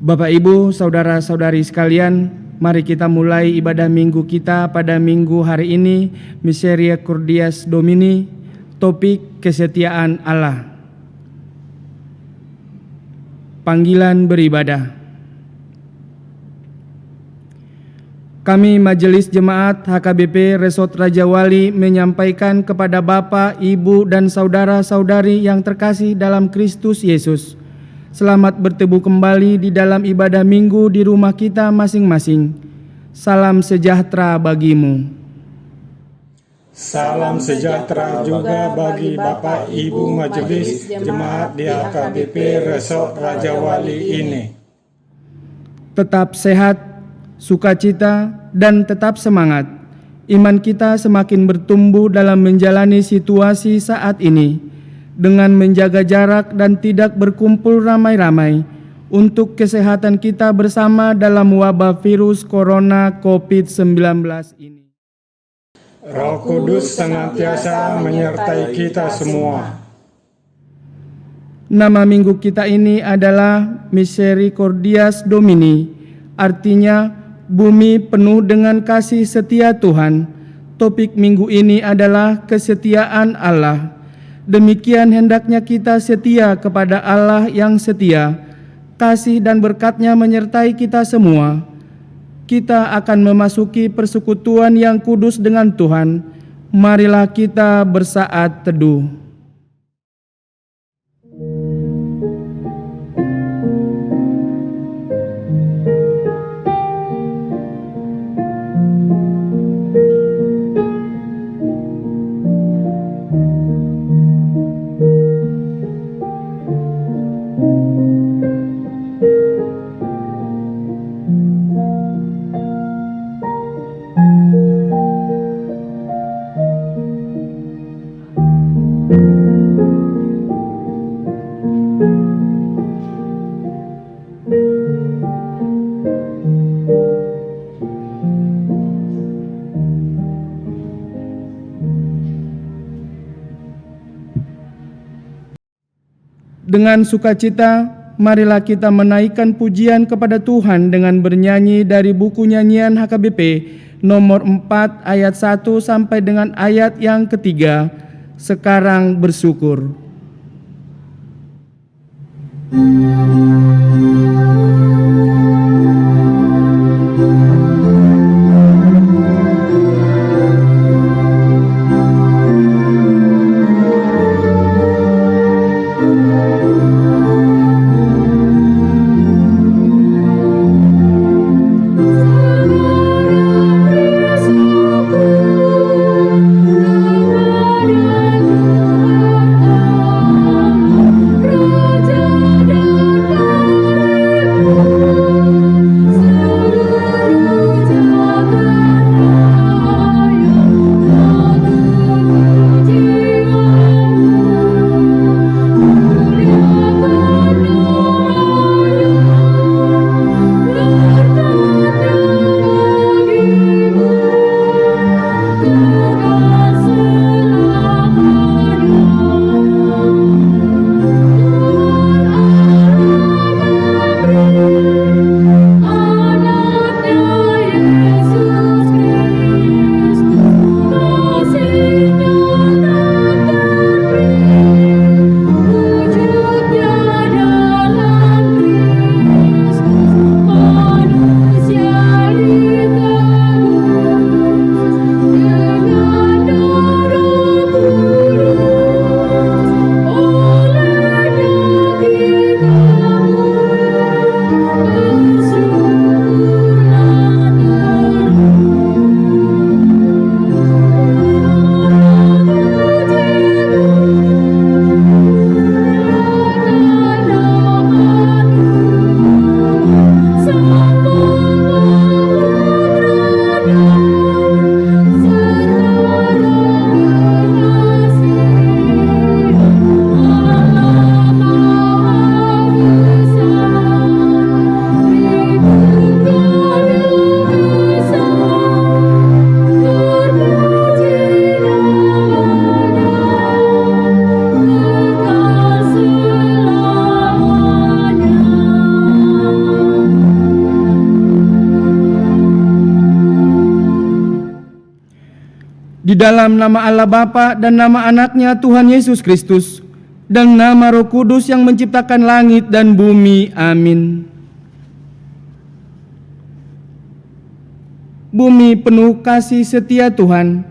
Bapak, Ibu, saudara-saudari sekalian, mari kita mulai ibadah minggu kita pada minggu hari ini, Misericordias Domini, topik kesetiaan Allah. Panggilan beribadah. Kami Majelis Jemaat HKBP Resort Raja Wali menyampaikan kepada Bapak, Ibu, dan saudara-saudari yang terkasih dalam Kristus Yesus, selamat bertemu kembali di dalam ibadah minggu di rumah kita masing-masing. Salam sejahtera bagimu. Salam sejahtera juga bagi Bapak Ibu Majelis Jemaat di HKBP Resort Raja Wali ini. Tetap sehat, sukacita, dan tetap semangat. Iman kita semakin bertumbuh dalam menjalani situasi saat ini dengan menjaga jarak dan tidak berkumpul ramai-ramai untuk kesehatan kita bersama dalam wabah virus corona COVID-19 ini. Roh Kudus senantiasa menyertai kita semua. Nama minggu kita ini adalah Misericordias Domini, artinya bumi penuh dengan kasih setia Tuhan. Topik minggu ini adalah kesetiaan Allah. Demikian hendaknya kita setia kepada Allah yang setia. Kasih dan berkat-Nya menyertai kita semua. Kita akan memasuki persekutuan yang kudus dengan Tuhan. Marilah kita bersaat teduh. Dengan sukacita, marilah kita menaikkan pujian kepada Tuhan dengan bernyanyi dari buku nyanyian HKBP nomor 4 ayat 1 sampai dengan ayat yang ketiga. Sekarang bersyukur. Di dalam nama Allah Bapa dan nama Anaknya Tuhan Yesus Kristus, dan nama Roh Kudus yang menciptakan langit dan bumi. Amin. Bumi penuh kasih setia Tuhan,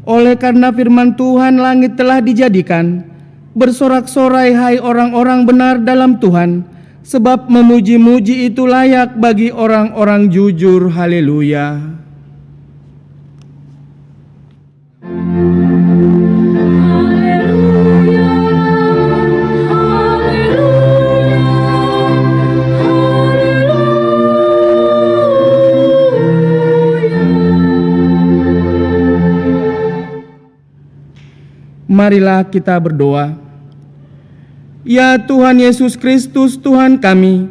oleh karena firman Tuhan langit telah dijadikan. Bersorak-sorai hai orang-orang benar dalam Tuhan, sebab memuji-muji itu layak bagi orang-orang jujur. Haleluya. Marilah kita berdoa. Ya Tuhan Yesus Kristus, Tuhan kami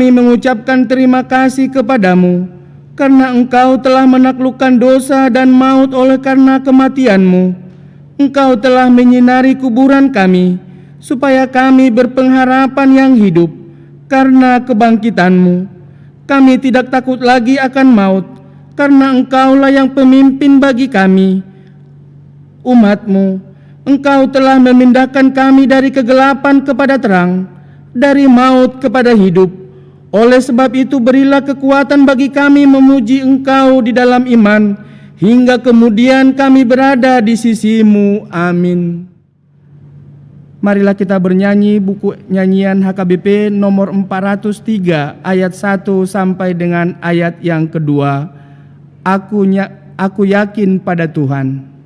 mengucapkan terima kasih kepadamu, karena Engkau telah menaklukkan dosa dan maut oleh karena kematian-Mu. Engkau telah menyinari kuburan kami, supaya kami berpengharapan yang hidup karena kebangkitan-Mu. Kami tidak takut lagi akan maut, karena Engkaulah yang pemimpin bagi kami, umat-Mu. Engkau telah memindahkan kami dari kegelapan kepada terang, dari maut kepada hidup. Oleh sebab itu berilah kekuatan bagi kami memuji Engkau di dalam iman, hingga kemudian kami berada di sisi-Mu. Amin. Marilah kita bernyanyi buku nyanyian HKBP nomor 403 ayat 1 sampai dengan ayat yang kedua. Aku yakin pada Tuhan.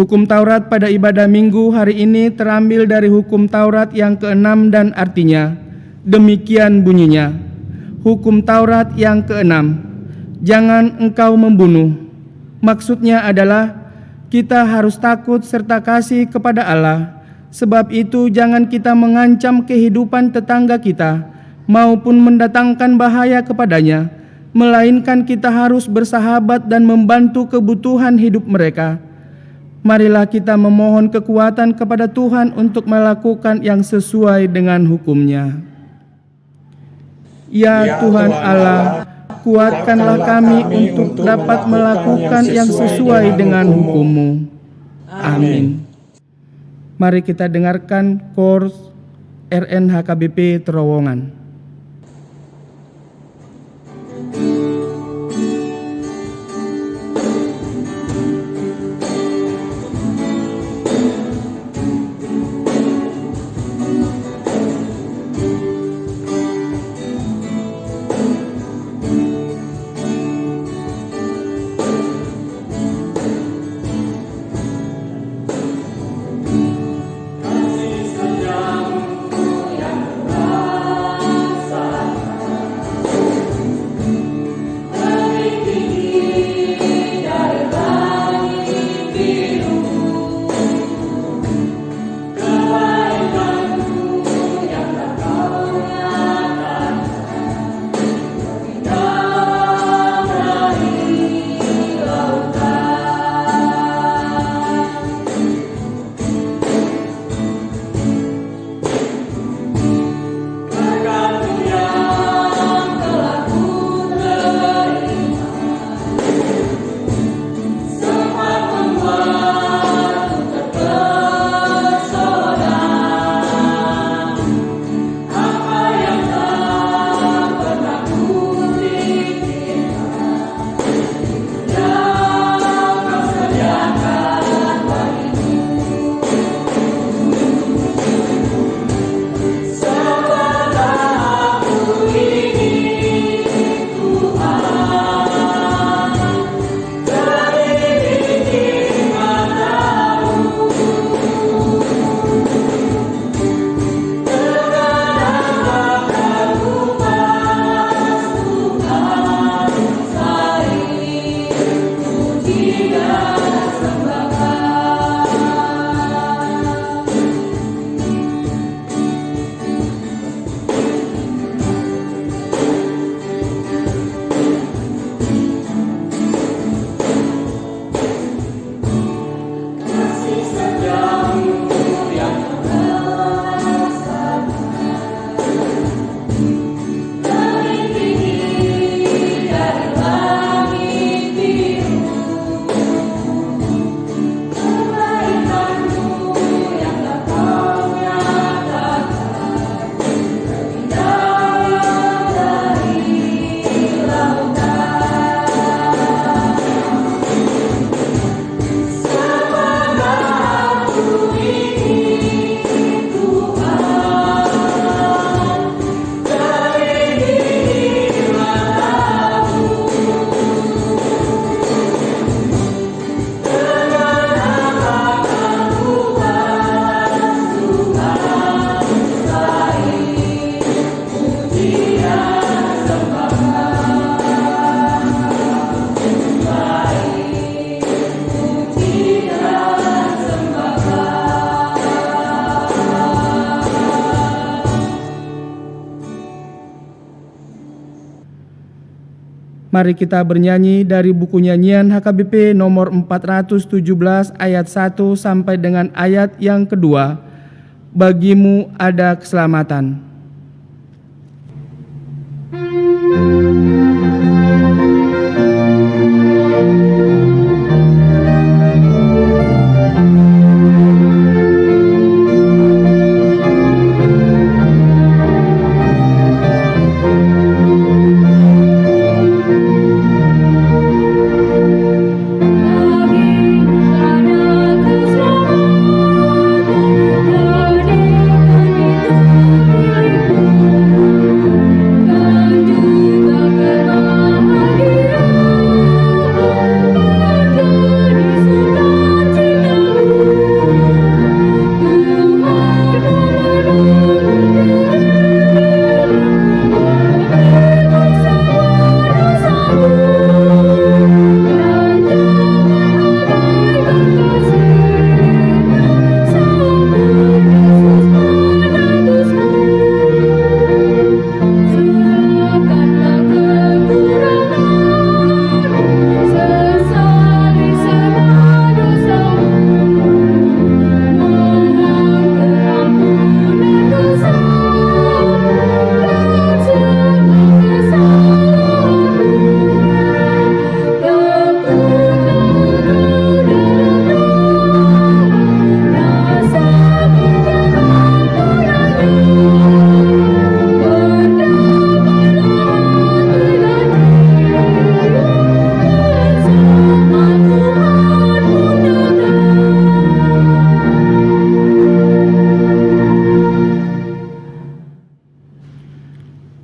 Hukum Taurat pada ibadah Minggu hari ini terambil dari hukum Taurat yang ke-6 dan artinya demikian bunyinya. Hukum Taurat yang ke-6, jangan engkau membunuh. Maksudnya adalah kita harus takut serta kasih kepada Allah. Sebab itu jangan kita mengancam kehidupan tetangga kita maupun mendatangkan bahaya kepadanya, melainkan kita harus bersahabat dan membantu kebutuhan hidup mereka. Marilah kita memohon kekuatan kepada Tuhan untuk melakukan yang sesuai dengan hukum-Nya. Ya Tuhan Allah, kuatkanlah kami untuk dapat melakukan yang sesuai dengan hukum-Mu. Amin. Mari kita dengarkan KOR RNHKBP Terowongan. Mari kita bernyanyi dari buku nyanyian HKBP nomor 417 ayat 1 sampai dengan ayat yang kedua. Bagimu ada keselamatan.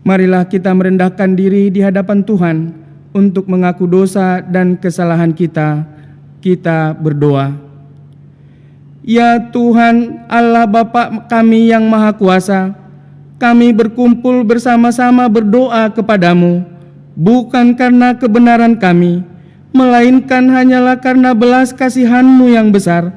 Marilah kita merendahkan diri di hadapan Tuhan untuk mengaku dosa dan kesalahan kita. Kita berdoa. Ya Tuhan Allah Bapa kami yang Maha Kuasa, kami berkumpul bersama-sama berdoa kepadamu, bukan karena kebenaran kami, melainkan hanyalah karena belas kasihan-Mu yang besar.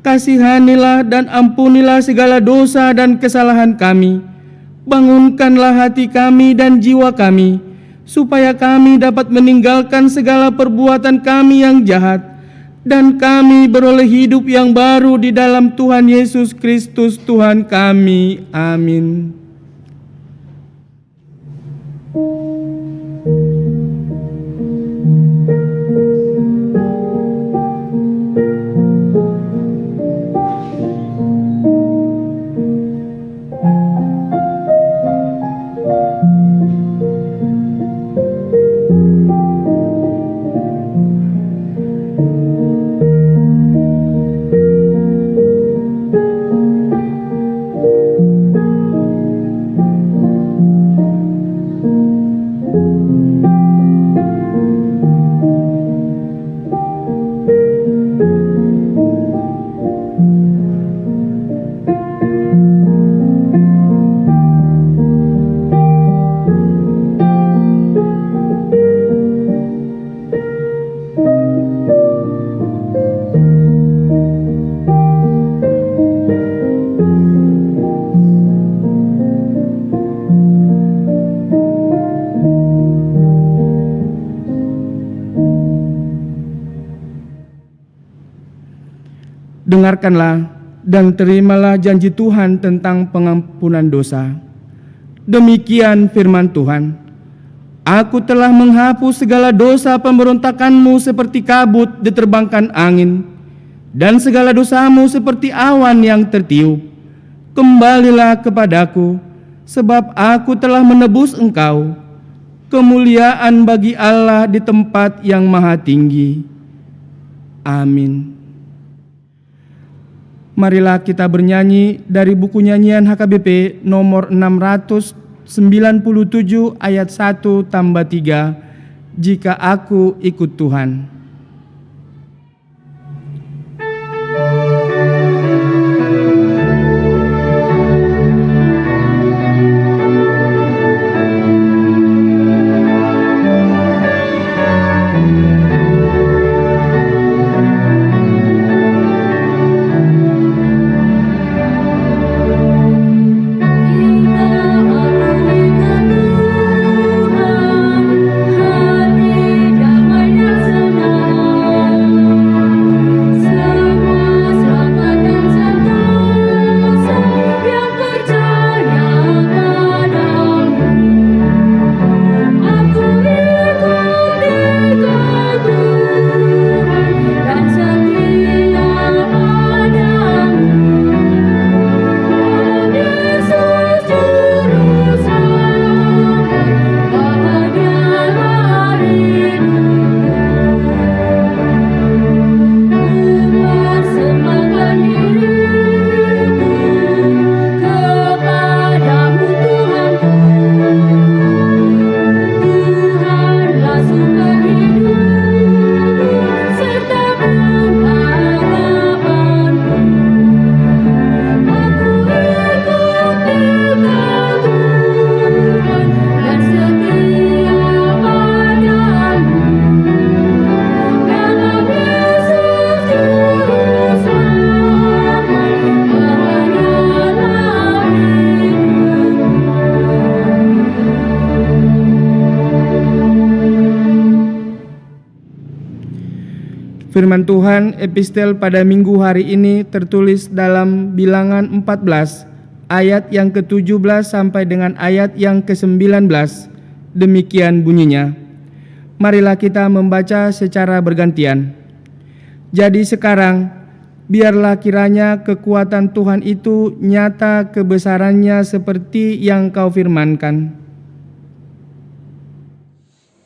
Kasihanilah dan ampunilah segala dosa dan kesalahan kami. Bangunkanlah hati kami dan jiwa kami, supaya kami dapat meninggalkan segala perbuatan kami yang jahat, dan kami beroleh hidup yang baru di dalam Tuhan Yesus Kristus Tuhan kami. Amin. Dengarkanlah dan terimalah janji Tuhan tentang pengampunan dosa. Demikian firman Tuhan. Aku telah menghapus segala dosa pemberontakanmu seperti kabut diterbangkan angin, dan segala dosamu seperti awan yang tertiup. Kembalilah kepadaku, sebab aku telah menebus engkau. Kemuliaan bagi Allah di tempat yang maha tinggi. Amin. Marilah kita bernyanyi dari buku nyanyian HKBP nomor 697 ayat 1 tambah 3. Jika aku ikut Tuhan. Hati Firman Tuhan epistel pada minggu hari ini tertulis dalam Bilangan 14 ayat yang ke-17 sampai dengan ayat yang ke-19. Demikian bunyinya. Marilah kita membaca secara bergantian. Jadi sekarang, biarlah kiranya kekuatan Tuhan itu nyata kebesarannya seperti yang kau firmankan.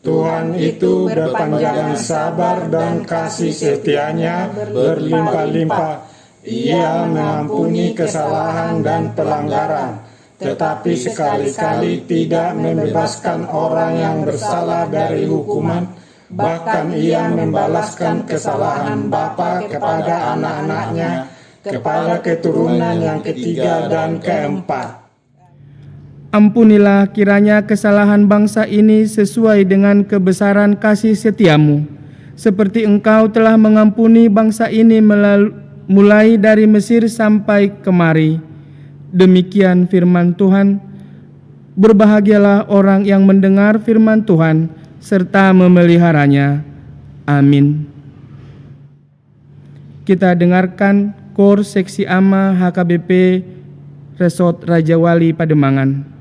Tuhan itu berpanjang sabar dan kasih setianya berlimpah-limpah. Ia mengampuni kesalahan dan pelanggaran, tetapi sekali-kali tidak membebaskan orang yang bersalah dari hukuman. Bahkan ia membalaskan kesalahan bapa kepada anak-anaknya, kepada keturunan yang ketiga dan keempat. Ampunilah kiranya kesalahan bangsa ini sesuai dengan kebesaran kasih setiamu, seperti Engkau telah mengampuni bangsa ini mulai dari Mesir sampai kemari. Demikian firman Tuhan. Berbahagialah orang yang mendengar firman Tuhan serta memeliharanya. Amin. Kita dengarkan KOR Seksi AMA HKBP Resort Raja Wali Pademangan.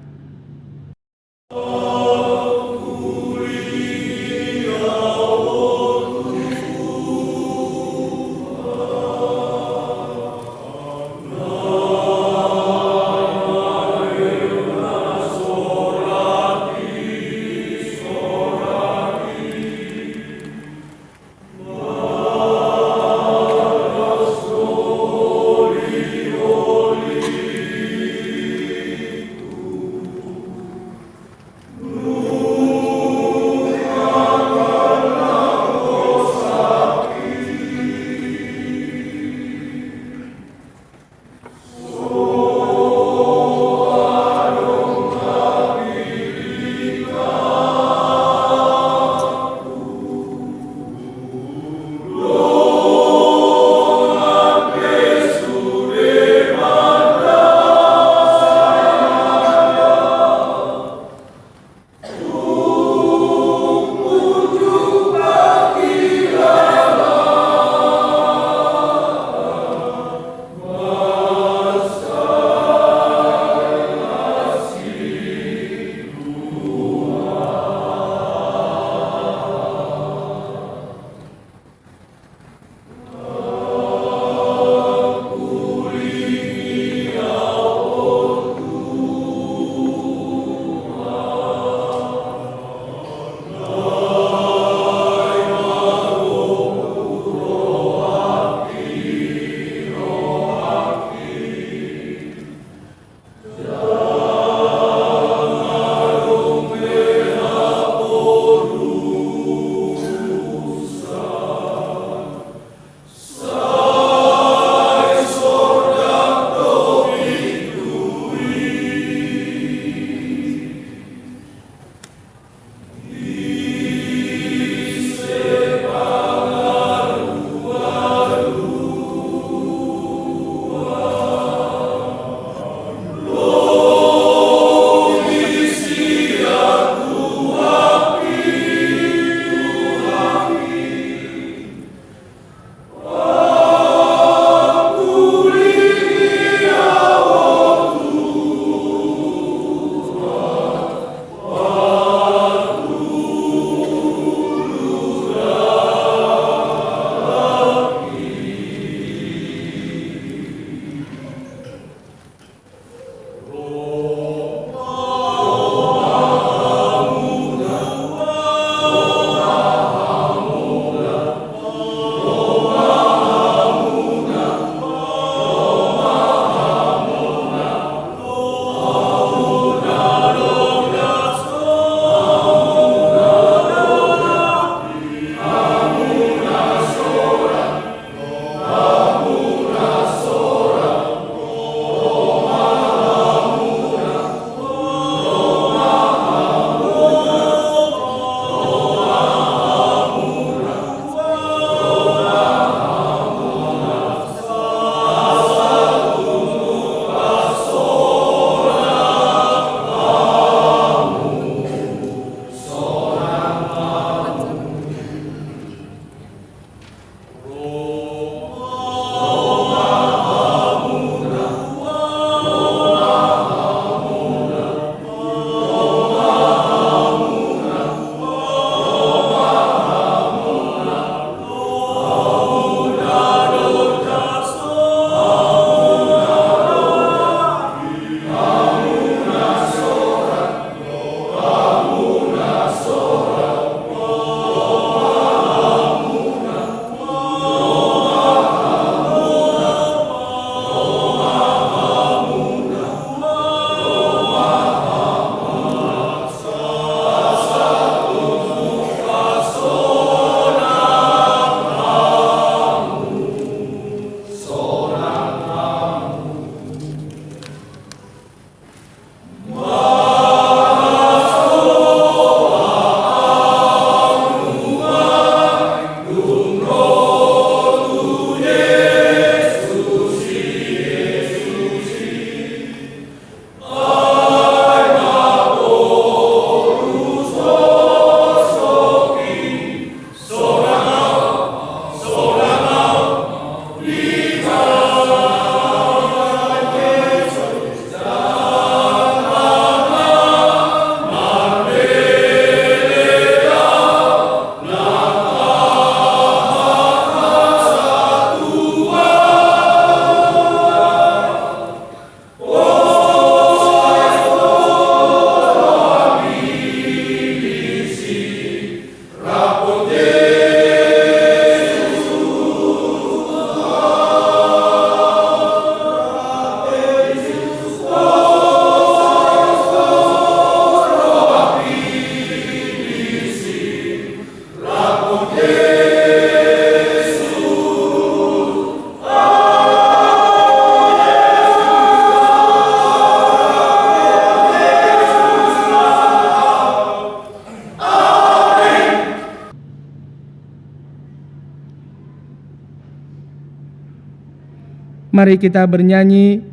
Mari kita bernyanyi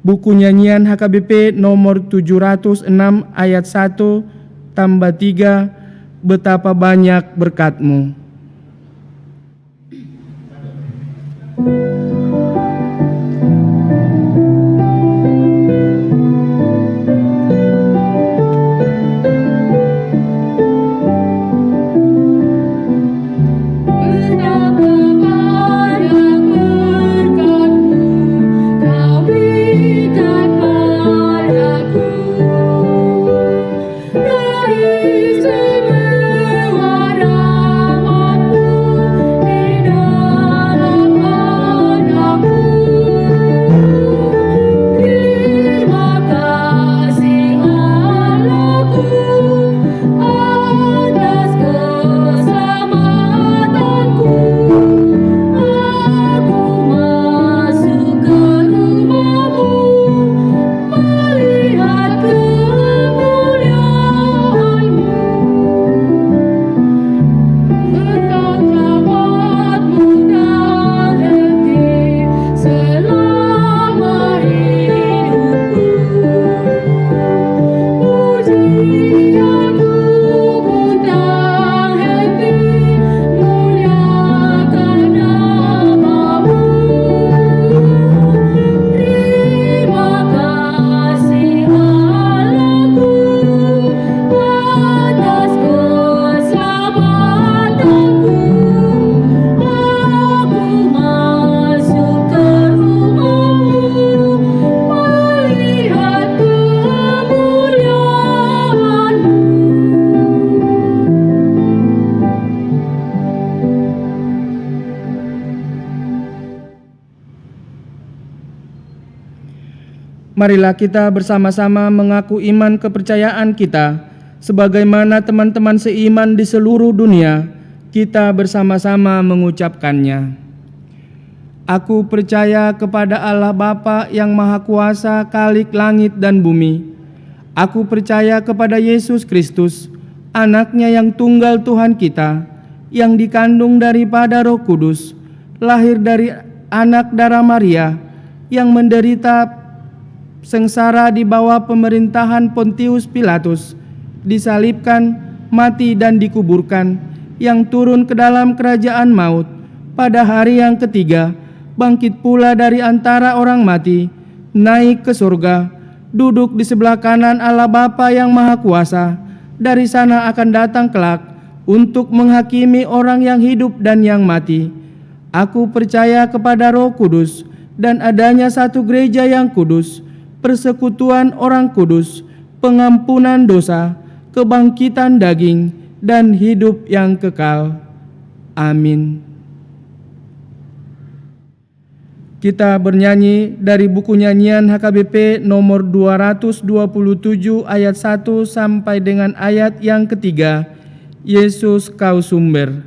buku nyanyian HKBP nomor 706 ayat 1 tambah 3, betapa banyak berkat-Mu. Marilah kita bersama-sama mengaku iman kepercayaan kita, sebagaimana teman-teman seiman di seluruh dunia, kita bersama-sama mengucapkannya. Aku percaya kepada Allah Bapa yang Maha Kuasa, Khalik langit dan bumi. Aku percaya kepada Yesus Kristus, Anak-Nya yang tunggal Tuhan kita, yang dikandung daripada Roh Kudus, lahir dari anak darah Maria, yang menderita sengsara di bawah pemerintahan Pontius Pilatus, disalibkan, mati dan dikuburkan, yang turun ke dalam kerajaan maut, pada hari yang ketiga, bangkit pula dari antara orang mati, naik ke surga, duduk di sebelah kanan Allah Bapa yang Maha Kuasa, dari sana akan datang kelak, untuk menghakimi orang yang hidup dan yang mati. Aku percaya kepada Roh Kudus, dan adanya satu gereja yang kudus, persekutuan orang kudus, pengampunan dosa, kebangkitan daging, dan hidup yang kekal. Amin. Kita bernyanyi dari buku nyanyian HKBP nomor 227 ayat 1 sampai dengan ayat yang ketiga, Yesus Kau Sumber.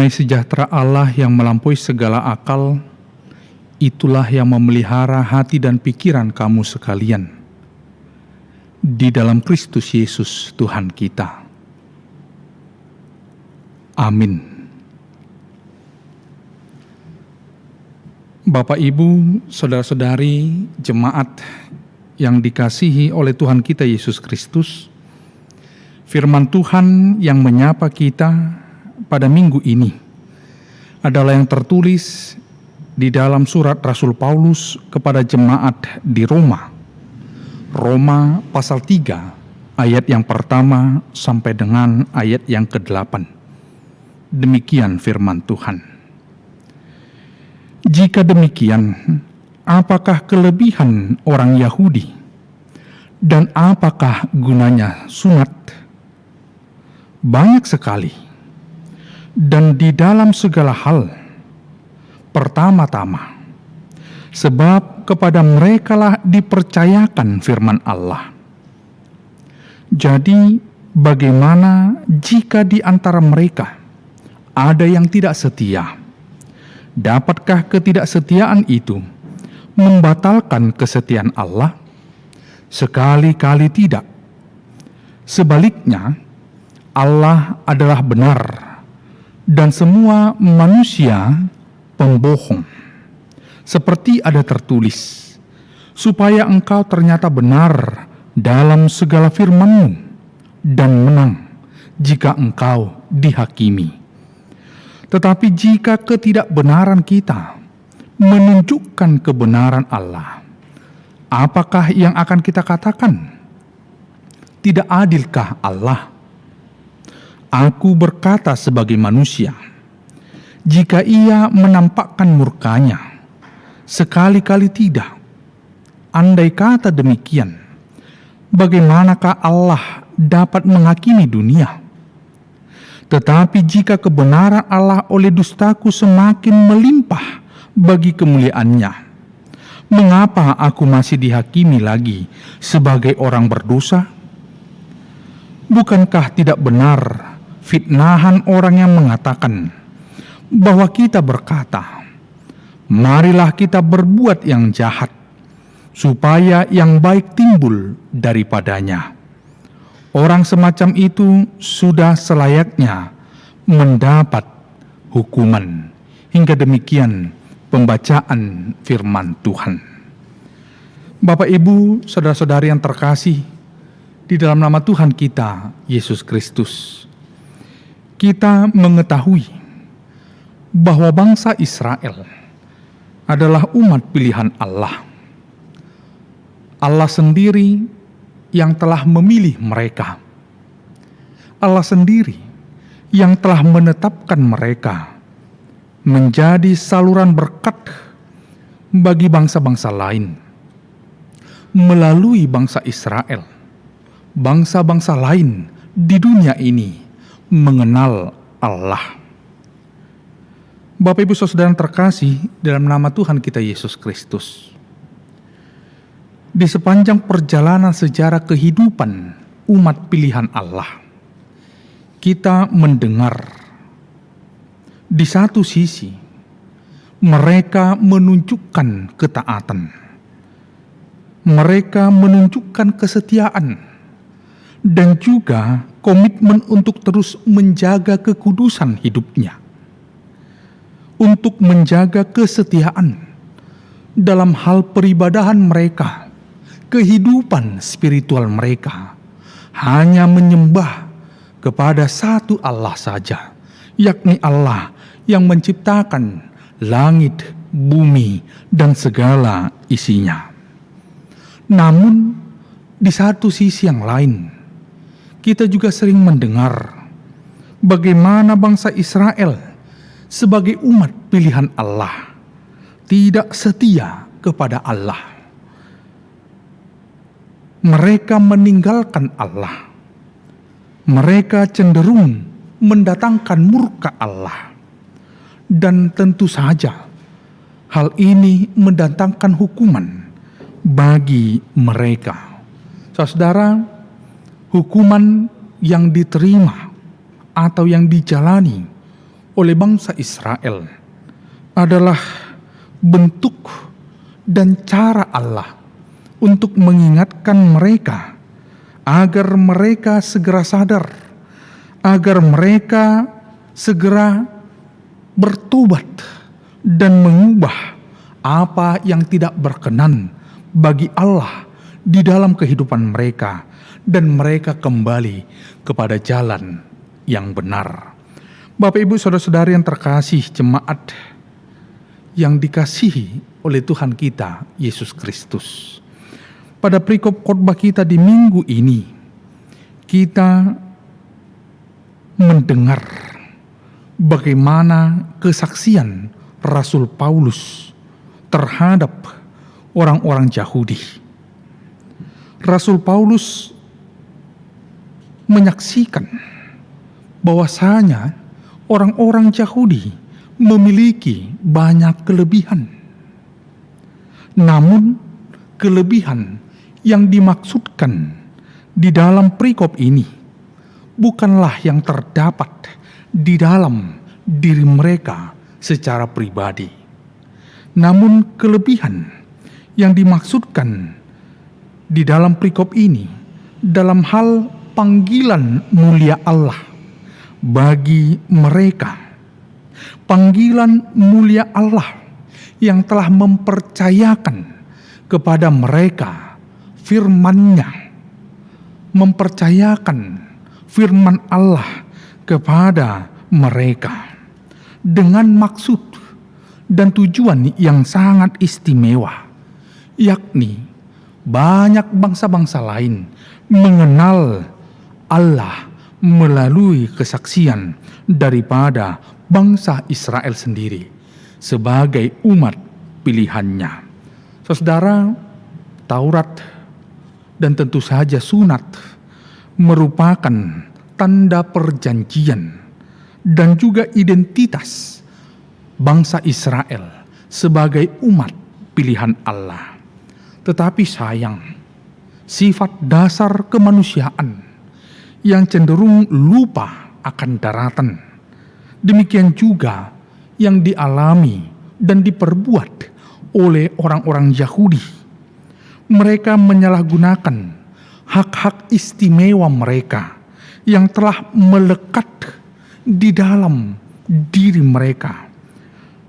Damai sejahtera Allah yang melampaui segala akal, itulah yang memelihara hati dan pikiran kamu sekalian di dalam Kristus Yesus Tuhan kita. Amin. Bapak, Ibu, saudara-saudari, jemaat yang dikasihi oleh Tuhan kita Yesus Kristus, firman Tuhan yang menyapa kita pada minggu ini adalah yang tertulis di dalam surat Rasul Paulus kepada jemaat di Roma. Roma pasal 3 ayat yang pertama sampai dengan ayat yang ke-8. Demikian firman Tuhan. Jika demikian, apakah kelebihan orang Yahudi dan apakah gunanya sunat? Banyak sekali. Dan di dalam segala hal, pertama-tama, sebab kepada merekalah dipercayakan firman Allah. Jadi, bagaimana jika di antara mereka ada yang tidak setia? Dapatkah ketidaksetiaan itu membatalkan kesetiaan Allah? Sekali-kali tidak. Sebaliknya, Allah adalah benar dan semua manusia pembohong. Seperti ada tertulis, supaya engkau ternyata benar dalam segala firman-Mu dan menang jika engkau dihakimi. Tetapi jika ketidakbenaran kita menunjukkan kebenaran Allah, apakah yang akan kita katakan? Tidak adilkah Allah? Aku berkata sebagai manusia, jika Ia menampakkan murkanya, sekali-kali tidak. Andai kata demikian, bagaimanakah Allah dapat menghakimi dunia? Tetapi jika kebenaran Allah oleh dustaku semakin melimpah bagi kemuliaannya, mengapa aku masih dihakimi lagi sebagai orang berdosa? Bukankah tidak benar fitnahan orang yang mengatakan bahwa kita berkata, marilah kita berbuat yang jahat, supaya yang baik timbul daripadanya. Orang semacam itu sudah selayaknya mendapat hukuman. Hingga demikian pembacaan firman Tuhan. Bapak, Ibu, saudara-saudari yang terkasih, di dalam nama Tuhan kita, Yesus Kristus, kita mengetahui bahwa bangsa Israel adalah umat pilihan Allah. Allah sendiri yang telah memilih mereka. Allah sendiri yang telah menetapkan mereka menjadi saluran berkat bagi bangsa-bangsa lain. Melalui bangsa Israel, bangsa-bangsa lain di dunia ini mengenal Allah. Bapak, Ibu, saudara yang terkasih dalam nama Tuhan kita Yesus Kristus, di sepanjang perjalanan sejarah kehidupan umat pilihan Allah, kita mendengar di satu sisi mereka menunjukkan ketaatan, mereka menunjukkan kesetiaan, dan juga komitmen untuk terus menjaga kekudusan hidupnya, untuk menjaga kesetiaan dalam hal peribadahan mereka, kehidupan spiritual mereka, hanya menyembah kepada satu Allah saja, yakni Allah yang menciptakan langit, bumi, dan segala isinya. Namun, di satu sisi yang lain, kita juga sering mendengar bagaimana bangsa Israel sebagai umat pilihan Allah tidak setia kepada Allah. Mereka meninggalkan Allah. Mereka cenderung mendatangkan murka Allah. Dan tentu saja hal ini mendatangkan hukuman bagi mereka. Saudara, hukuman yang diterima atau yang dijalani oleh bangsa Israel adalah bentuk dan cara Allah untuk mengingatkan mereka agar mereka segera sadar, agar mereka segera bertobat dan mengubah apa yang tidak berkenan bagi Allah di dalam kehidupan mereka, dan mereka kembali kepada jalan yang benar. Bapak, Ibu, saudara-saudari yang terkasih, jemaat yang dikasihi oleh Tuhan kita Yesus Kristus. Pada perikop khotbah kita di minggu ini, kita mendengar bagaimana kesaksian Rasul Paulus terhadap orang-orang Yahudi. Rasul Paulus menyaksikan bahwasanya orang-orang Yahudi memiliki banyak kelebihan. Namun kelebihan yang dimaksudkan di dalam perikop ini bukanlah yang terdapat di dalam diri mereka secara pribadi. Namun kelebihan yang dimaksudkan di dalam perikop ini dalam hal panggilan mulia Allah bagi mereka. Panggilan mulia Allah yang telah mempercayakan kepada mereka firman-Nya, mempercayakan firman Allah kepada mereka dengan maksud dan tujuan yang sangat istimewa, yakni banyak bangsa-bangsa lain mengenal Allah melalui kesaksian daripada bangsa Israel sendiri sebagai umat pilihannya. Saudara, Taurat dan tentu saja sunat merupakan tanda perjanjian dan juga identitas bangsa Israel sebagai umat pilihan Allah. Tetapi sayang, sifat dasar kemanusiaan yang cenderung lupa akan daratan, demikian juga yang dialami dan diperbuat oleh orang-orang Yahudi. Mereka menyalahgunakan hak-hak istimewa mereka yang telah melekat di dalam diri mereka.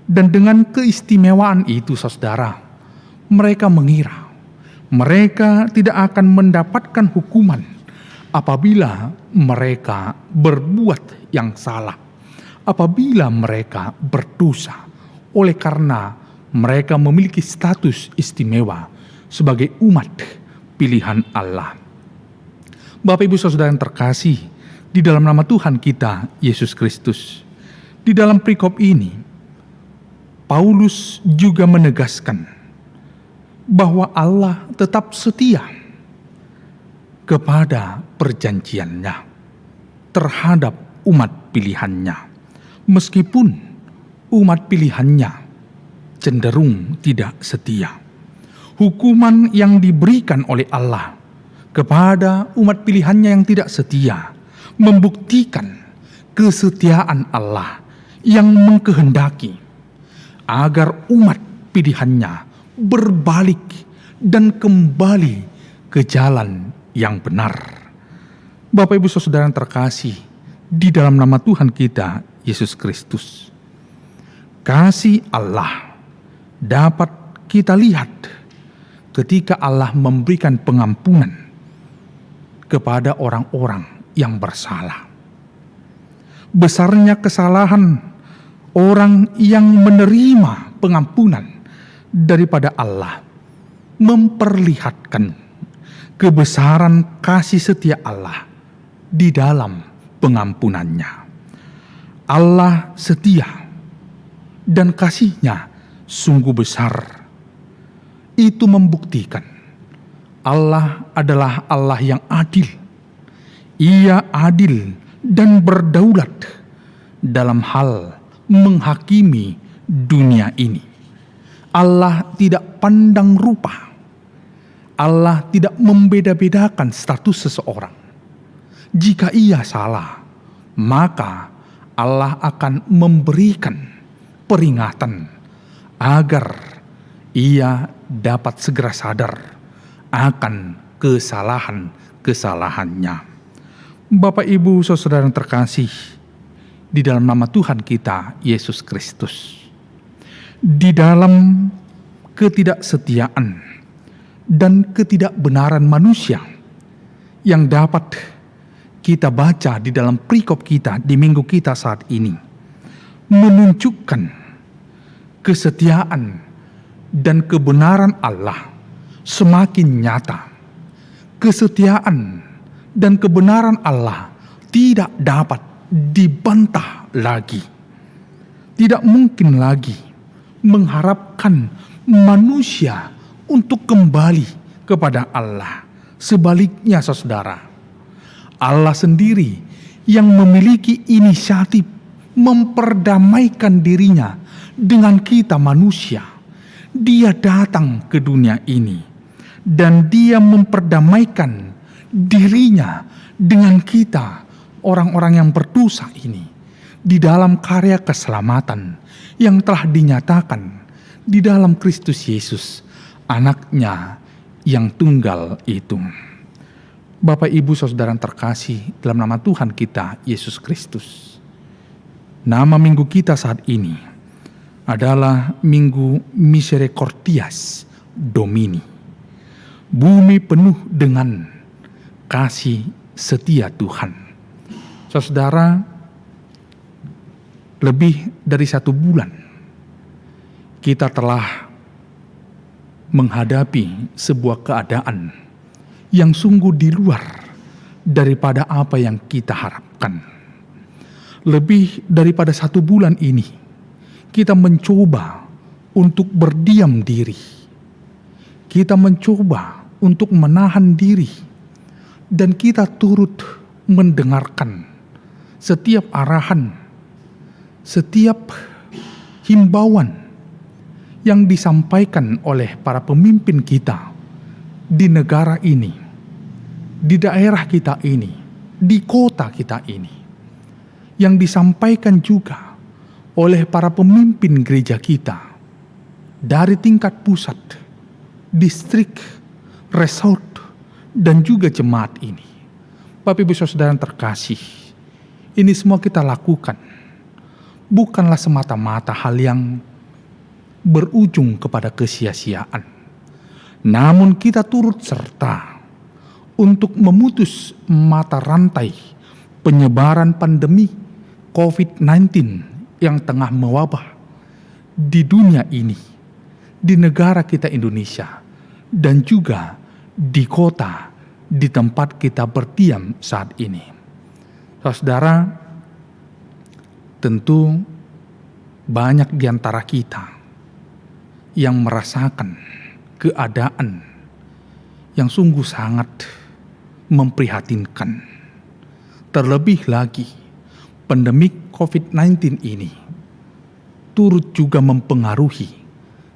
Dan dengan keistimewaan itu, saudara, mereka mengira mereka tidak akan mendapatkan hukuman apabila mereka berbuat yang salah, apabila mereka berdosa, oleh karena mereka memiliki status istimewa sebagai umat pilihan Allah. Bapak, Ibu, saudara yang terkasih di dalam nama Tuhan kita Yesus Kristus, di dalam perikop ini Paulus juga menegaskan bahwa Allah tetap setia kepada perjanjiannya terhadap umat pilihannya, meskipun umat pilihannya cenderung tidak setia. Hukuman yang diberikan oleh Allah kepada umat pilihannya yang tidak setia membuktikan kesetiaan Allah yang mengkehendaki agar umat pilihannya berbalik dan kembali ke jalan yang benar. Bapak, Ibu, saudara yang terkasih di dalam nama Tuhan kita Yesus Kristus, kasih Allah dapat kita lihat ketika Allah memberikan pengampunan kepada orang-orang yang bersalah. Besarnya kesalahan orang yang menerima pengampunan daripada Allah memperlihatkan kebesaran kasih setia Allah di dalam pengampunannya. Allah setia dan kasih-Nya sungguh besar. Itu membuktikan Allah adalah Allah yang adil. Ia adil dan berdaulat dalam hal menghakimi dunia ini. Allah tidak pandang rupa. Allah tidak membeda-bedakan status seseorang. Jika ia salah, maka Allah akan memberikan peringatan agar ia dapat segera sadar akan kesalahan-kesalahannya. Bapak, Ibu, Saudara yang terkasih, di dalam nama Tuhan kita Yesus Kristus, di dalam ketidaksetiaan dan ketidakbenaran manusia yang dapat kita baca di dalam perikop kita di minggu kita saat ini, menunjukkan kesetiaan dan kebenaran Allah semakin nyata. Kesetiaan dan kebenaran Allah tidak dapat dibantah lagi. Tidak mungkin lagi mengharapkan manusia untuk kembali kepada Allah. Sebaliknya, saudara, Allah sendiri yang memiliki inisiatif memperdamaikan dirinya dengan kita manusia. Dia datang ke dunia ini dan dia memperdamaikan dirinya dengan kita, orang-orang yang berdosa ini, di dalam karya keselamatan yang telah dinyatakan di dalam Kristus Yesus, anaknya yang tunggal itu. Bapak, Ibu, Saudara terkasih dalam nama Tuhan kita Yesus Kristus, nama minggu kita saat ini adalah Minggu Misericordias Domini. Bumi penuh dengan kasih setia Tuhan. Saudara, lebih dari 1 bulan kita telah menghadapi sebuah keadaan yang sungguh di luar daripada apa yang kita harapkan. Lebih daripada 1 bulan ini kita mencoba untuk berdiam diri. Kita mencoba untuk menahan diri. Dan kita turut mendengarkan setiap arahan, setiap himbauan yang disampaikan oleh para pemimpin kita di negara ini, di daerah kita ini, di kota kita ini, yang disampaikan juga oleh para pemimpin gereja kita dari tingkat pusat, distrik, resort, dan juga jemaat ini. Bapak, Ibu, Saudara yang terkasih, ini semua kita lakukan bukanlah semata-mata hal yang berujung kepada kesia-siaan, namun kita turut serta untuk memutus mata rantai penyebaran pandemi COVID-19 yang tengah mewabah di dunia ini, di negara kita Indonesia, dan juga di kota di tempat kita berdiam saat ini. Saudara, tentu banyak di antara kita yang merasakan keadaan yang sungguh sangat memprihatinkan. Terlebih lagi, pandemi COVID-19 ini turut juga mempengaruhi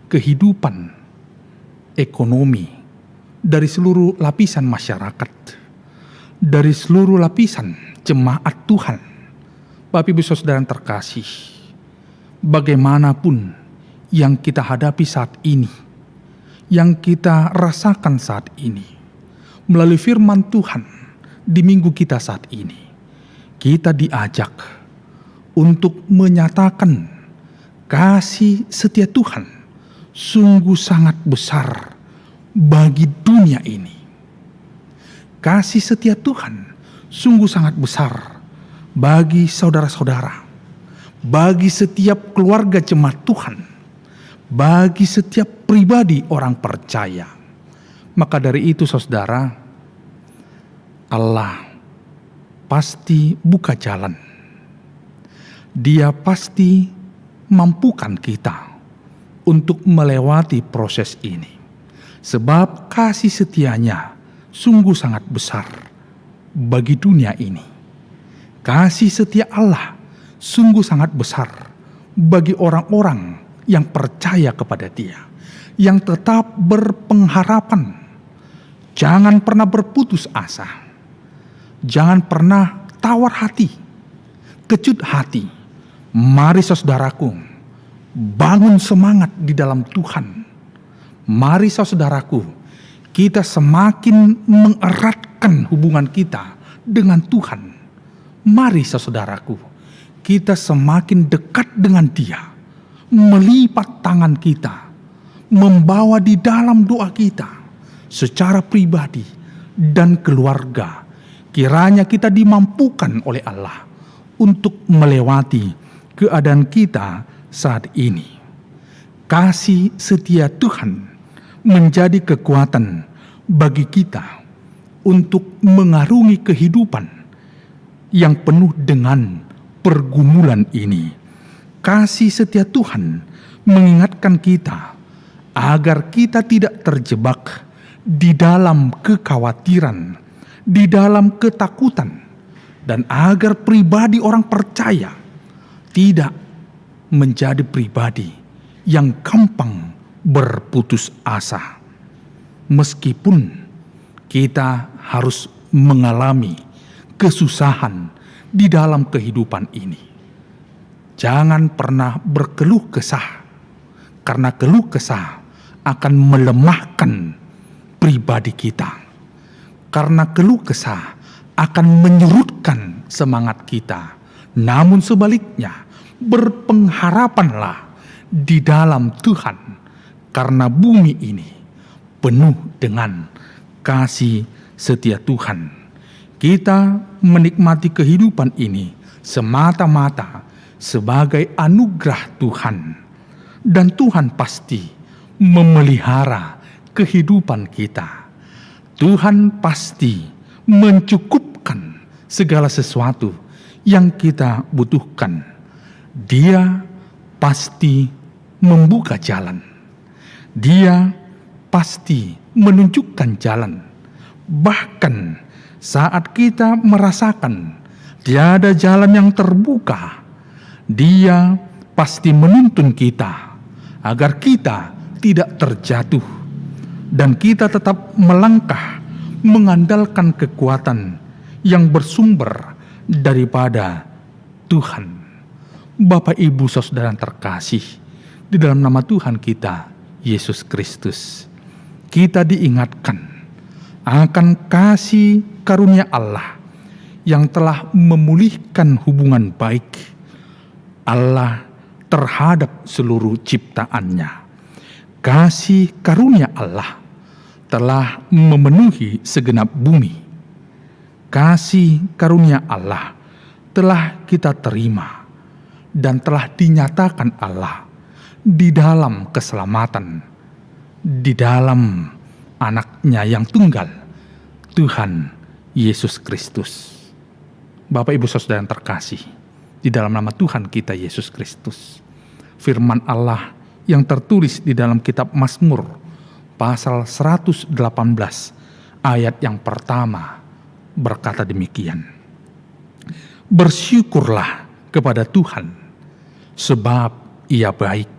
kehidupan ekonomi dari seluruh lapisan masyarakat, dari seluruh lapisan jemaat Tuhan. Bapak, Ibu, Saudara yang terkasih, bagaimanapun yang kita hadapi saat ini, yang kita rasakan saat ini, melalui firman Tuhan di minggu kita saat ini, kita diajak untuk menyatakan kasih setia Tuhan sungguh sangat besar bagi dunia ini. Kasih setia Tuhan sungguh sangat besar bagi saudara-saudara, bagi setiap keluarga jemaat Tuhan, bagi setiap pribadi orang percaya. Maka dari itu, saudara, Allah pasti buka jalan. Dia pasti mampukan kita untuk melewati proses ini. Sebab kasih setianya sungguh sangat besar bagi dunia ini. Kasih setia Allah sungguh sangat besar bagi orang-orang yang percaya kepada Dia, yang tetap berpengharapan. Jangan pernah berputus asa. Jangan pernah tawar hati. kecut hati. Mari saudaraku, bangun semangat di dalam Tuhan. Mari saudaraku, kita semakin mengeratkan hubungan kita dengan Tuhan. Mari saudaraku, kita semakin dekat dengan Dia, melipat tangan kita, membawa di dalam doa kita secara pribadi dan keluarga. Kiranya kita dimampukan oleh Allah untuk melewati keadaan kita saat ini. Kasih setia Tuhan menjadi kekuatan bagi kita untuk mengarungi kehidupan yang penuh dengan pergumulan ini. Kasih setia Tuhan mengingatkan kita agar kita tidak terjebak di dalam kekhawatiran, di dalam ketakutan, dan agar pribadi orang percaya tidak menjadi pribadi yang gampang berputus asa. Meskipun kita harus mengalami kesusahan di dalam kehidupan ini, jangan pernah berkeluh kesah, karena keluh kesah akan melemahkan pribadi kita. Karena keluh kesah akan menyurutkan semangat kita. Namun sebaliknya, berpengharapanlah di dalam Tuhan, karena bumi ini penuh dengan kasih setia Tuhan. Kita menikmati kehidupan ini semata-mata sebagai anugerah Tuhan, dan Tuhan pasti memelihara kehidupan kita. Tuhan pasti mencukupkan segala sesuatu yang kita butuhkan. Dia pasti membuka jalan. Dia pasti menunjukkan jalan. Bahkan saat kita merasakan tiada jalan yang terbuka, Dia pasti menuntun kita agar kita tidak terjatuh dan kita tetap melangkah mengandalkan kekuatan yang bersumber daripada Tuhan. Bapak, Ibu, Saudara yang terkasih, di dalam nama Tuhan kita, Yesus Kristus, kita diingatkan akan kasih karunia Allah yang telah memulihkan hubungan baik Allah terhadap seluruh ciptaannya. Kasih karunia Allah telah memenuhi segenap bumi. Kasih karunia Allah telah kita terima dan telah dinyatakan Allah di dalam keselamatan, di dalam Anak-Nya yang tunggal, Tuhan Yesus Kristus. Bapak, Ibu, Saudara yang terkasih, di dalam nama Tuhan kita Yesus Kristus, firman Allah yang tertulis di dalam kitab Mazmur pasal 118 ayat yang pertama berkata demikian: bersyukurlah kepada Tuhan sebab Ia baik,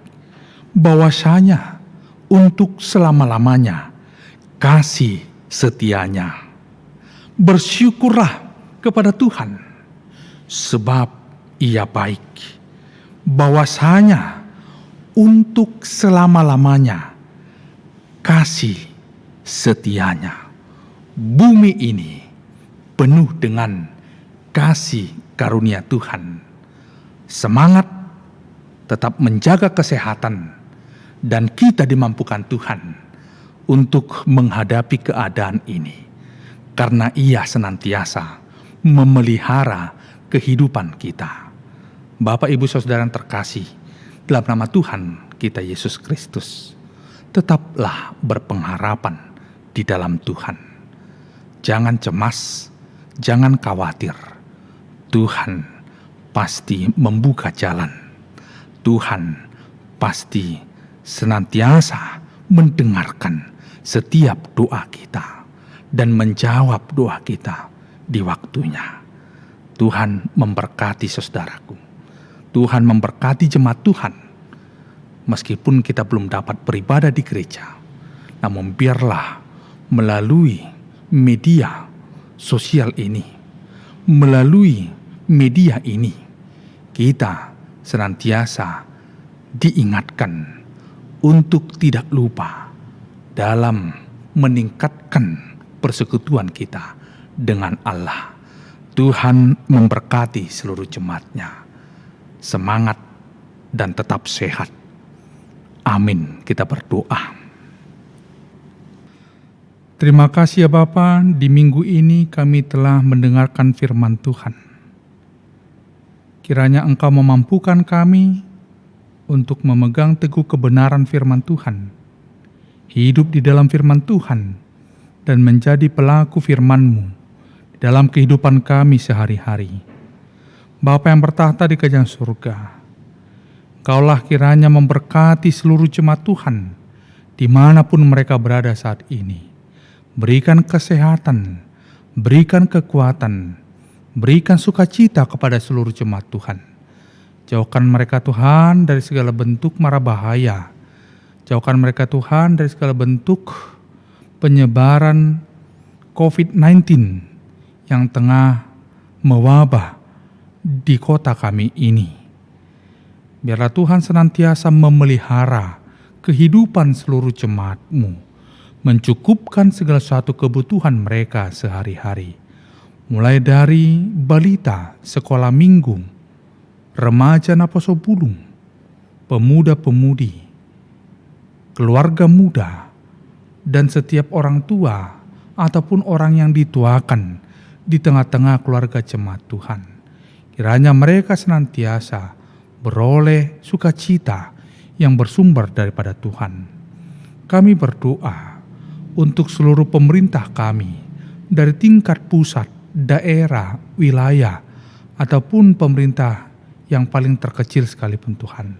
bahwasanya untuk selama-lamanya kasih setianya. Bersyukurlah kepada Tuhan sebab Ia baik, bahwasanya untuk selama-lamanya kasih setianya. Bumi ini penuh dengan kasih karunia Tuhan. Semangat tetap menjaga kesehatan, dan kita dimampukan Tuhan untuk menghadapi keadaan ini, karena Ia senantiasa memelihara kehidupan kita. Bapak, Ibu, Saudara yang terkasih, dalam nama Tuhan kita Yesus Kristus, tetaplah berpengharapan di dalam Tuhan. Jangan cemas, jangan khawatir. Tuhan pasti membuka jalan. Tuhan pasti senantiasa mendengarkan setiap doa kita dan menjawab doa kita di waktunya. Tuhan memberkati saudaraku. Tuhan memberkati jemaat Tuhan. Meskipun kita belum dapat beribadah di gereja, namun biarlah melalui media sosial ini, melalui media ini, kita senantiasa diingatkan untuk tidak lupa dalam meningkatkan persekutuan kita dengan Allah. Tuhan memberkati seluruh jemaat-Nya. Semangat dan tetap sehat. Amin. Kita berdoa. Terima kasih ya Bapa, di minggu ini kami telah mendengarkan firman Tuhan. Kiranya Engkau memampukan kami untuk memegang teguh kebenaran firman Tuhan, hidup di dalam firman Tuhan, dan menjadi pelaku firman-Mu di dalam kehidupan kami sehari-hari. Bapa yang bertahta di kerajaan surga, Engkaulah kiranya memberkati seluruh jemaat Tuhan dimanapun mereka berada saat ini. Berikan kesehatan, berikan kekuatan, berikan sukacita kepada seluruh jemaat Tuhan. Jauhkan mereka Tuhan dari segala bentuk mara bahaya. Jauhkan mereka Tuhan dari segala bentuk penyebaran COVID-19 yang tengah mewabah di kota kami ini. Biarlah Tuhan senantiasa memelihara kehidupan seluruh jemaat-Mu, mencukupkan segala satu kebutuhan mereka sehari-hari. Mulai dari balita sekolah minggu, remaja napaso bulung, pemuda-pemudi, keluarga muda, dan setiap orang tua ataupun orang yang dituakan di tengah-tengah keluarga jemaat Tuhan. Kiranya mereka senantiasa beroleh sukacita yang bersumber daripada Tuhan. Kami berdoa untuk seluruh pemerintah kami, dari tingkat pusat, daerah, wilayah, ataupun pemerintah yang paling terkecil sekalipun Tuhan.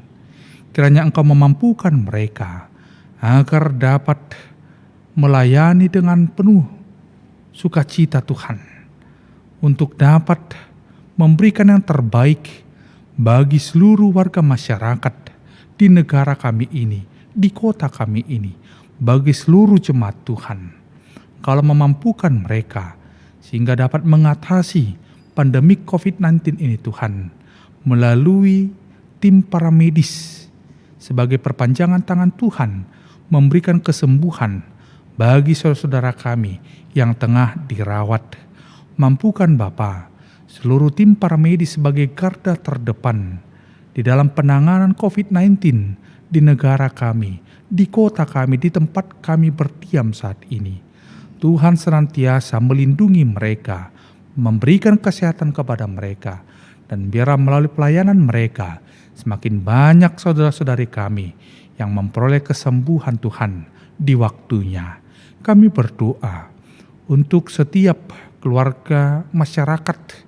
Kiranya Engkau memampukan mereka agar dapat melayani dengan penuh sukacita Tuhan, untuk dapat memberikan yang terbaik bagi seluruh warga masyarakat di negara kami ini, di kota kami ini, bagi seluruh jemaat Tuhan. Kalau memampukan mereka sehingga dapat mengatasi pandemi COVID-19 ini Tuhan, melalui tim para medis sebagai perpanjangan tangan Tuhan, memberikan kesembuhan bagi saudara-saudara kami yang tengah dirawat. Mampukan Bapa seluruh tim para medis sebagai garda terdepan di dalam penanganan COVID-19 di negara kami, di kota kami, di tempat kami berdiam saat ini. Tuhan senantiasa melindungi mereka, memberikan kesehatan kepada mereka, dan biarlah melalui pelayanan mereka semakin banyak saudara-saudari kami yang memperoleh kesembuhan Tuhan di waktunya. Kami berdoa untuk setiap keluarga masyarakat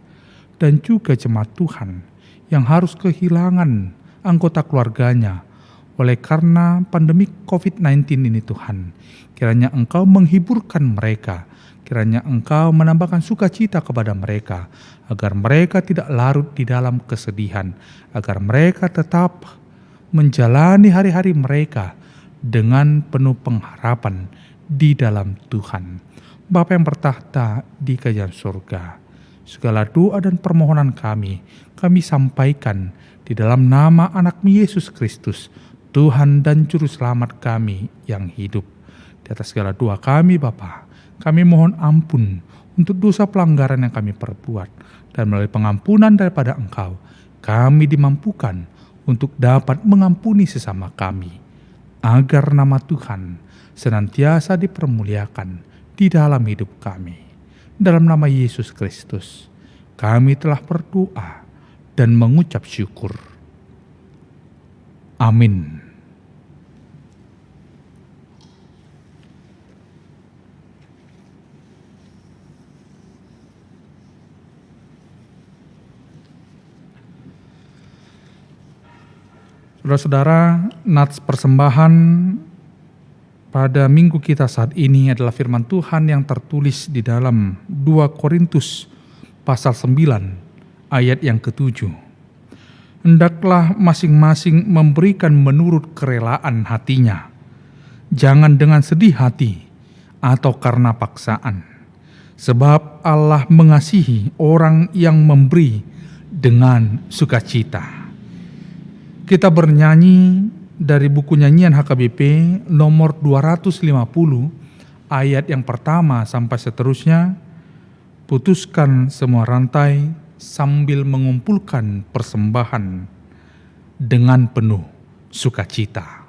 dan juga jemaat Tuhan yang harus kehilangan anggota keluarganya oleh karena pandemi COVID-19 ini Tuhan. Kiranya Engkau menghiburkan mereka, kiranya Engkau menambahkan sukacita kepada mereka, agar mereka tidak larut di dalam kesedihan, agar mereka tetap menjalani hari-hari mereka dengan penuh pengharapan di dalam Tuhan. Bapa yang bertahta di kerajaan surga, segala doa dan permohonan kami sampaikan di dalam nama anak-Mu Yesus Kristus, Tuhan dan Juru Selamat kami yang hidup. Di atas segala doa kami Bapa, kami mohon ampun untuk dosa pelanggaran yang kami perbuat, dan melalui pengampunan daripada Engkau, kami dimampukan untuk dapat mengampuni sesama kami, agar nama Tuhan senantiasa dipermuliakan di dalam hidup kami. Dalam nama Yesus Kristus, kami telah berdoa dan mengucap syukur. Amin. Saudara-saudara, nats persembahan pada minggu kita saat ini adalah firman Tuhan yang tertulis di dalam 2 Korintus pasal 9 ayat yang ke-7. Hendaklah masing-masing memberikan menurut kerelaan hatinya, jangan dengan sedih hati atau karena paksaan. Sebab Allah mengasihi orang yang memberi dengan sukacita. Kita bernyanyi dari buku nyanyian HKBP nomor 250 ayat yang pertama sampai seterusnya. Putuskan semua rantai sambil mengumpulkan persembahan dengan penuh sukacita.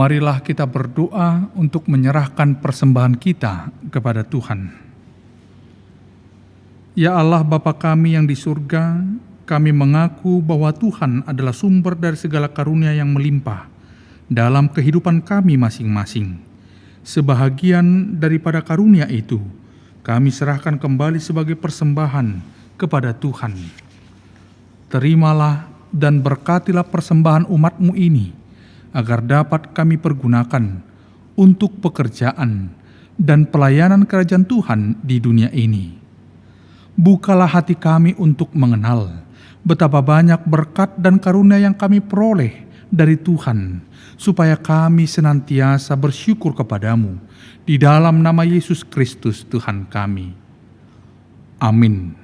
Marilah kita berdoa untuk menyerahkan persembahan kita kepada Tuhan. Ya Allah Bapa kami yang di surga, kami mengaku bahwa Tuhan adalah sumber dari segala karunia yang melimpah dalam kehidupan kami masing-masing. Sebahagian daripada karunia itu, kami serahkan kembali sebagai persembahan kepada Tuhan. Terimalah dan berkatilah persembahan umat-Mu ini, agar dapat kami pergunakan untuk pekerjaan dan pelayanan kerajaan Tuhan di dunia ini. Bukalah hati kami untuk mengenal betapa banyak berkat dan karunia yang kami peroleh dari Tuhan, supaya kami senantiasa bersyukur kepadamu di dalam nama Yesus Kristus Tuhan kami. Amin.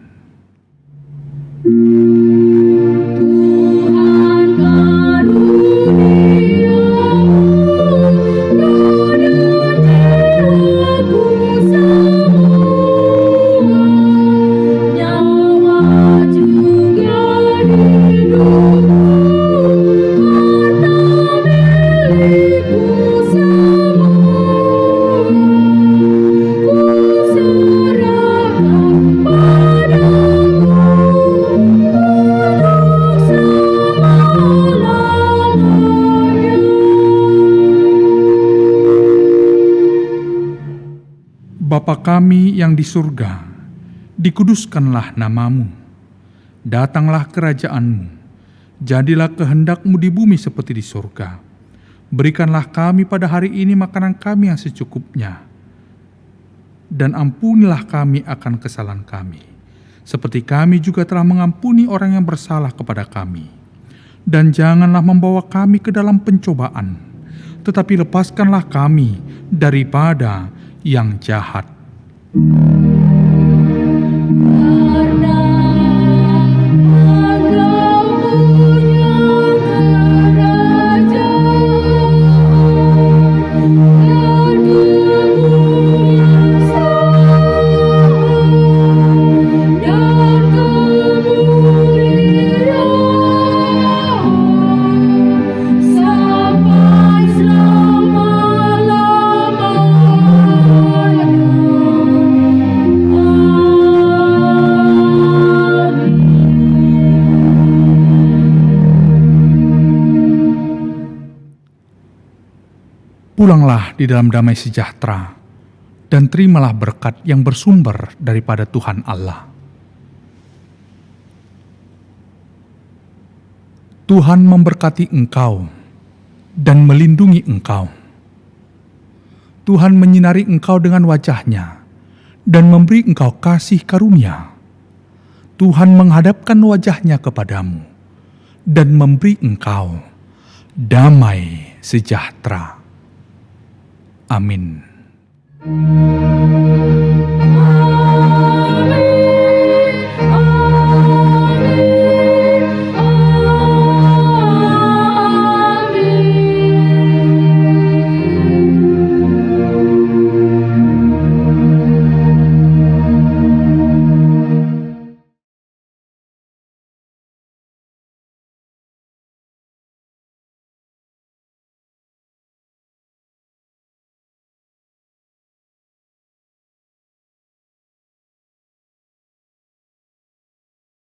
Bapa kami yang di surga, dikuduskanlah nama-Mu. Datanglah kerajaan-Mu. Jadilah kehendak-Mu di bumi seperti di surga. Berikanlah kami pada hari ini makanan kami yang secukupnya. Dan ampunilah kami akan kesalahan kami, seperti kami juga telah mengampuni orang yang bersalah kepada kami. Dan janganlah membawa kami ke dalam pencobaan, tetapi lepaskanlah kami daripada yang jahat. Karena Engkau punya kerajaan dan kekuasaan dan kemuliaan sampai selama-lamanya. Pulanglah di dalam damai sejahtera, dan terimalah berkat yang bersumber daripada Tuhan Allah. Tuhan memberkati engkau dan melindungi engkau. Tuhan menyinari engkau dengan wajah-Nya dan memberi engkau kasih karunia. Tuhan menghadapkan wajah-Nya kepadamu dan memberi engkau damai sejahtera. Amin. Amin.